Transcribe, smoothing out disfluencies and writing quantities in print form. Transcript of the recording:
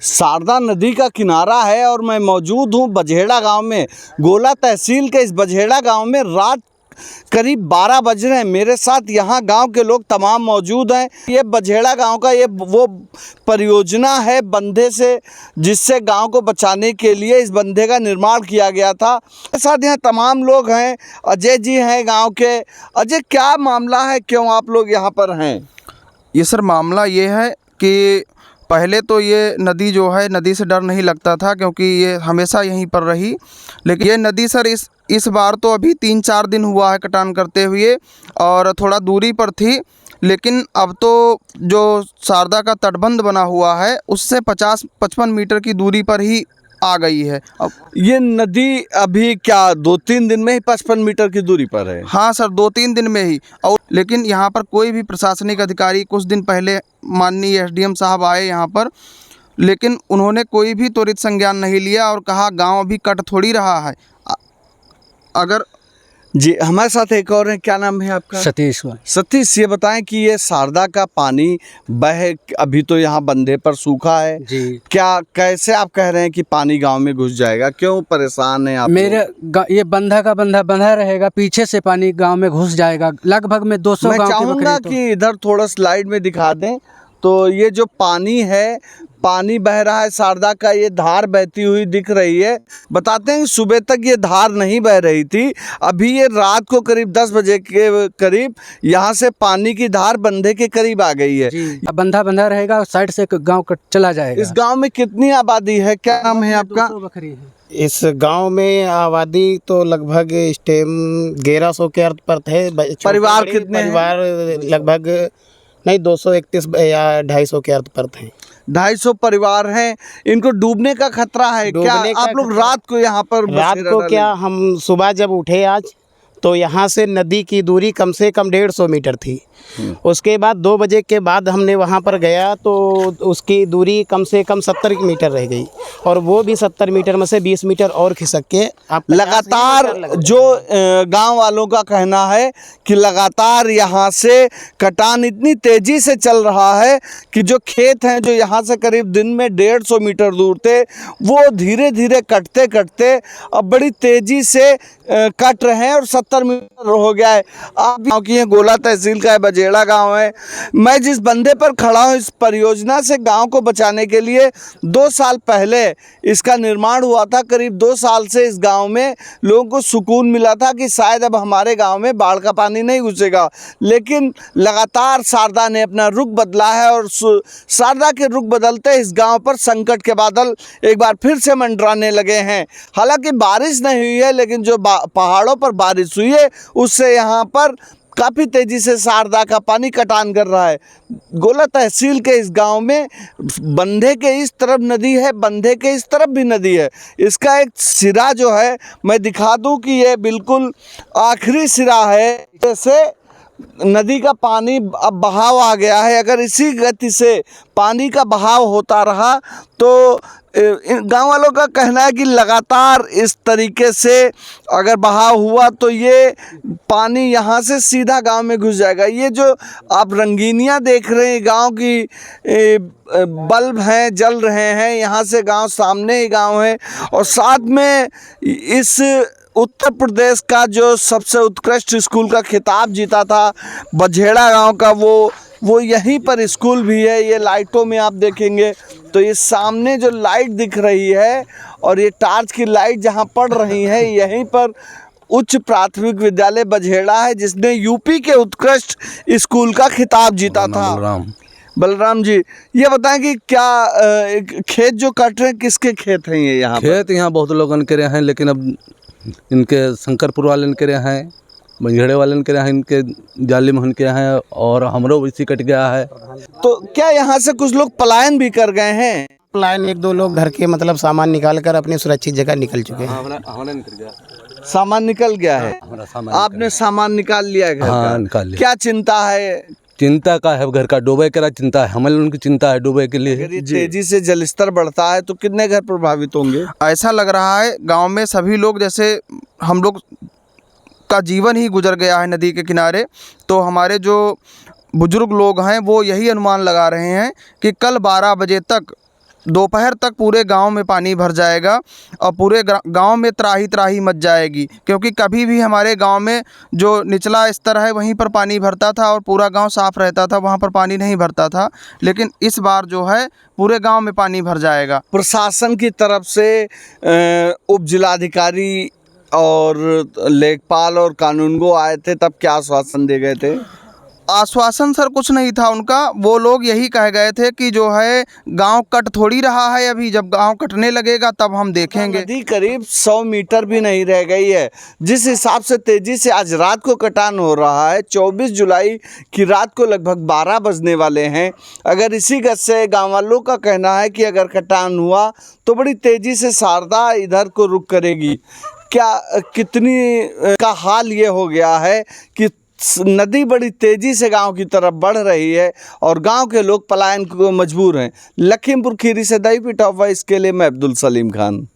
शारदा नदी का किनारा है और मैं मौजूद हूँ बझेड़ा गांव में। गोला तहसील के इस बझेड़ा गांव में रात करीब 12 बज रहे हैं। मेरे साथ यहाँ गांव के लोग तमाम मौजूद हैं। ये बझेड़ा गांव का ये वो परियोजना है बंधे से, जिससे गांव को बचाने के लिए इस बंधे का निर्माण किया गया था। मेरे साथ यहाँ तमाम लोग हैं। अजय जी हैं गांव के। अजय, क्या मामला है, क्यों आप लोग यहाँ पर हैं? ये सर मामला ये है कि पहले तो ये नदी जो है, नदी से डर नहीं लगता था क्योंकि ये हमेशा यहीं पर रही। लेकिन ये नदी सर इस बार तो अभी 3-4 दिन हुआ है कटान करते हुए और थोड़ा दूरी पर थी। लेकिन अब तो जो शारदा का तटबंध बना हुआ है उससे 50-55 मीटर की दूरी पर ही आ गई है। अब ये नदी अभी क्या 2-3 दिन में ही 55 मीटर की दूरी पर है? हाँ सर, 2-3 दिन में ही। और लेकिन यहाँ पर कोई भी प्रशासनिक अधिकारी, कुछ दिन पहले माननीय एसडीएम साहब आए यहाँ पर, लेकिन उन्होंने कोई भी त्वरित संज्ञान नहीं लिया और कहा गांव अभी कट थोड़ी रहा है। अगर जी, हमारे साथ एक और है। क्या नाम है आपका? सतीश। सतीश, ये बताएं कि ये शारदा का पानी अभी तो यहाँ बंधे पर सूखा है जी। क्या, कैसे आप कह रहे हैं कि पानी गांव में घुस जाएगा? क्यों परेशान है आप? ये बंधा का बंधा रहेगा, पीछे से पानी गांव में घुस जाएगा। लगभग में 200 मैं गांव के चाहूँगा कि इधर थोड़ा स्लाइड में दिखा दें। तो ये जो पानी है, पानी बह रहा है शारदा का, ये धार बहती हुई दिख रही है। बताते हैं कि सुबह तक ये धार नहीं बह रही थी। अभी ये रात को करीब 10 बजे के करीब यहाँ से पानी की धार बंधे के करीब आ गई है। बंधा रहेगा और साइड से गांव चला जाएगा। इस गांव में कितनी आबादी है? क्या नाम है आपका? 200 बकरी है। इस गांव में आबादी तो लगभग इस टाइम 1100 के अर्थ पर थे। परिवार कितने हैं? परिवार लगभग नहीं 231 या 250 के अर्थ पर थे। 250 परिवार हैं। इनको डूबने का खतरा है क्या? आप लोग रात को यहाँ पर रात को क्या, हम सुबह जब उठे आज तो यहाँ से नदी की दूरी कम से कम 150 मीटर थी। उसके बाद 2 बजे के बाद हमने वहाँ पर गया तो उसकी दूरी कम से कम 70 मीटर रह गई और वो भी 70 मीटर में से 20 मीटर और खिसक के आप लगातार जो गांव वालों का कहना है कि लगातार यहाँ से कटान इतनी तेजी से चल रहा है कि जो खेत हैं जो यहाँ से करीब दिन में 150 मीटर दूर थे, वो धीरे धीरे कटते कटते अब बड़ी तेजी से कट रहे हैं और 70 मीटर हो गया है। आप गाँव की गोला तहसील का है, बझेड़ा गांव है। मैं जिस बंधे पर खड़ा हूँ, इस परियोजना से गांव को बचाने के लिए 2 साल पहले इसका निर्माण हुआ था। करीब 2 साल से इस गांव में लोगों को सुकून मिला था कि शायद अब हमारे गांव में बाढ़ का पानी नहीं घुसेगा। लेकिन लगातार शारदा ने अपना रुख बदला है और शारदा के रुख बदलते इस गांव पर संकट के बादल एक बार फिर से मंडराने लगे हैं। हालांकि बारिश नहीं हुई है, लेकिन जो पहाड़ों पर बारिश हुई है उससे यहाँ पर काफ़ी तेज़ी से शारदा का पानी कटान कर रहा है। गोला तहसील के इस गांव में बंधे के इस तरफ नदी है, बंधे के इस तरफ भी नदी है। इसका एक सिरा जो है मैं दिखा दूं कि ये बिल्कुल आखिरी सिरा है। जैसे नदी का पानी अब बहाव आ गया है। अगर इसी गति से पानी का बहाव होता रहा तो गांव वालों का कहना है कि लगातार इस तरीके से अगर बहाव हुआ तो ये पानी यहाँ से सीधा गांव में घुस जाएगा। ये जो आप रंगीनियाँ देख रहे हैं गांव की, बल्ब हैं जल रहे हैं, यहाँ से गांव सामने ही गांव है और साथ में इस उत्तर प्रदेश का जो सबसे उत्कृष्ट स्कूल का खिताब जीता था बझेड़ा गांव का, वो यहीं पर स्कूल भी है। ये लाइटों में आप देखेंगे तो ये सामने जो लाइट दिख रही है और ये टॉर्च की लाइट जहां पड़ रही है, यहीं पर उच्च प्राथमिक विद्यालय बझेड़ा है जिसने यूपी के उत्कृष्ट स्कूल का खिताब जीता था। बलराम जी, ये बताएं कि क्या खेत जो कट रहे हैं किसके खेत हैं? ये यहाँ खेत यहाँ बहुत लोगों के हैं, लेकिन अब इनके शंकरपुर वाले के हैं, बंझेड़े वाले के हैं, इनके जाली में के हैं और हमरो इसी कट गया है। तो क्या यहाँ से कुछ लोग पलायन भी कर गए हैं? पलायन 1-2 लोग घर के मतलब सामान निकाल कर अपनी सुरक्षित जगह निकल चुके हैं। सामान निकल गया है? आपने सामान निकाल लिया है घर का? निकाल लिया। क्या चिंता है? चिंता का है, घर का डूबे का चिंता है, हमें उनकी चिंता है डूबे के लिए। अगर ये तेजी से जलस्तर बढ़ता है तो कितने घर प्रभावित होंगे? ऐसा लग रहा है गांव में सभी लोग, जैसे हम लोग का जीवन ही गुजर गया है नदी के किनारे, तो हमारे जो बुजुर्ग लोग हैं वो यही अनुमान लगा रहे हैं कि कल 12 बजे तक दोपहर तक पूरे गांव में पानी भर जाएगा और पूरे गांव में त्राही त्राही मच जाएगी, क्योंकि कभी भी हमारे गांव में जो निचला स्तर है वहीं पर पानी भरता था और पूरा गांव साफ़ रहता था, वहां पर पानी नहीं भरता था। लेकिन इस बार जो है पूरे गांव में पानी भर जाएगा। प्रशासन की तरफ से उप जिलाधिकारी और लेखपाल और कानूनगो आए थे, तब क्या आश्वासन दे गए थे? आश्वासन सर कुछ नहीं था उनका। वो लोग यही कह गए थे कि जो है गांव कट थोड़ी रहा है, अभी जब गांव कटने लगेगा तब हम देखेंगे। नदी करीब 100 मीटर भी नहीं रह गई है। जिस हिसाब से तेजी से आज रात को कटान हो रहा है, 24 जुलाई की रात को लगभग 12 बजने वाले हैं। अगर इसी गत से गाँव वालों का कहना है कि अगर कटान हुआ तो बड़ी तेजी से शारदा इधर को रुख करेगी। क्या कितनी का हाल ये हो गया है कि नदी बड़ी तेज़ी से गांव की तरफ बढ़ रही है और गांव के लोग पलायन को मजबूर हैं। लखीमपुर खीरी से दैवी टॉप वाइस के लिए मैं अब्दुल सलीम खान।